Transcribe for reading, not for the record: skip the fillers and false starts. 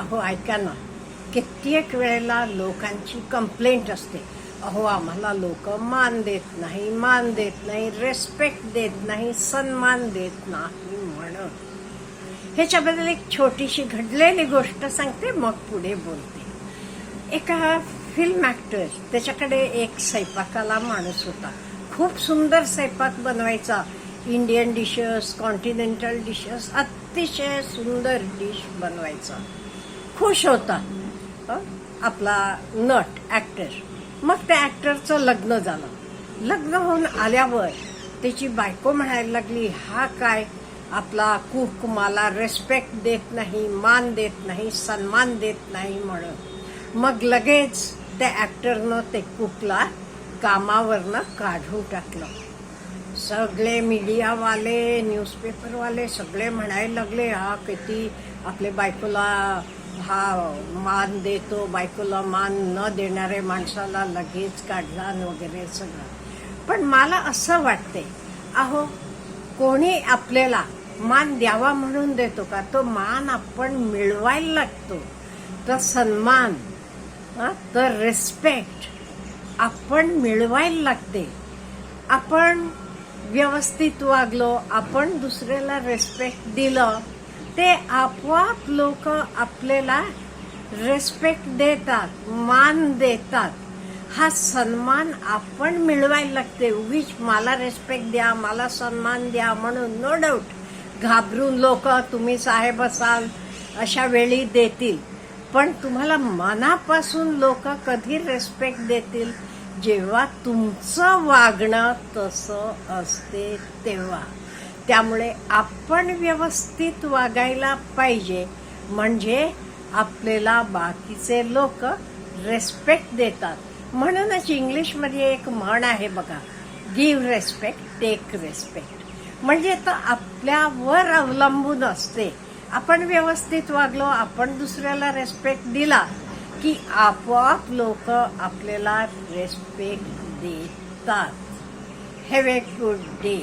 अहो ऐका ना, कित्येक वेळेला लोकांची कंप्लेंट असते, अहो आम्हाला लोक मान देत नाही, रेस्पेक्ट देत नाही, सन्मान देत नाही म्हणून. ह्याच्याबद्दल एक छोटीशी घडलेली गोष्ट सांगते, मग पुढे बोलते. एका फिल्म ॲक्टर, त्याच्याकडे एक स्वयंपाकाला माणूस होता. खूप सुंदर स्वयंपाक बनवायचा. इंडियन डिशेस, कॉन्टिनेंटल डिशेस, अतिशय सुंदर डिश बनवायचा. खुश होता आपला नट ॲक्टर. मग त्या ॲक्टरचं लग्न झालं. लग्न होऊन आल्यावर त्याची बायको म्हणायला लागली, हा काय आपला कुक मला रेस्पेक्ट देत नाही, मान देत नाही, सन्मान देत नाही म्हणून. मग लगेच त्या ॲक्टरनं ते कुकला कामावरनं काढून टाकलं. सगळे मीडियावाले, न्यूजपेपरवाले सगळे म्हणायला लागले, हा किती आपल्या बायकोला हा मान देतो, बायकोला मान न देणाऱ्या माणसाला लगेच काढला वगैरे सगळं. पण मला असं वाटते, अहो कोणी आपल्याला मान द्यावा म्हणून देतो का? तो मान आपण मिळवायला लागतो. तर सन्मान, तर रिस्पेक्ट आपण मिळवायला लागते. आपण व्यवस्थित वागलो, आपण दुसऱ्याला रिस्पेक्ट दिलं, ते आपोआप लोक आपल्याला रिस्पेक्ट देतात, मान देतात. हा सन्मान आपण मिळवायला लागते. उगीच मला रिस्पेक्ट द्या, मला सन्मान द्या म्हणून नो डाऊट घाबरून लोक तुम्ही साहेब असाल अशा वेळी देतील. पण तुम्हाला मनापासून लोक कधी रिस्पेक्ट देतील? जेव्हा तुमचं वागणं तसं असते तेव्हा. त्यामुळे आपण व्यवस्थित वागायला पाहिजे, म्हणजे आपल्याला बाकीचे लोक रिस्पेक्ट देतात. म्हणूनच इंग्लिशमध्ये एक म्हण आहे बघा, गिव्ह रेस्पेक्ट, टेक रेस्पेक्ट. म्हणजे तर आपल्यावर अवलंबून असते. आपण व्यवस्थित वागलो, आपण दुसऱ्याला रेस्पेक्ट दिला की आपोआप लोक आपल्याला रेस्पेक्ट देतात. Have a good day.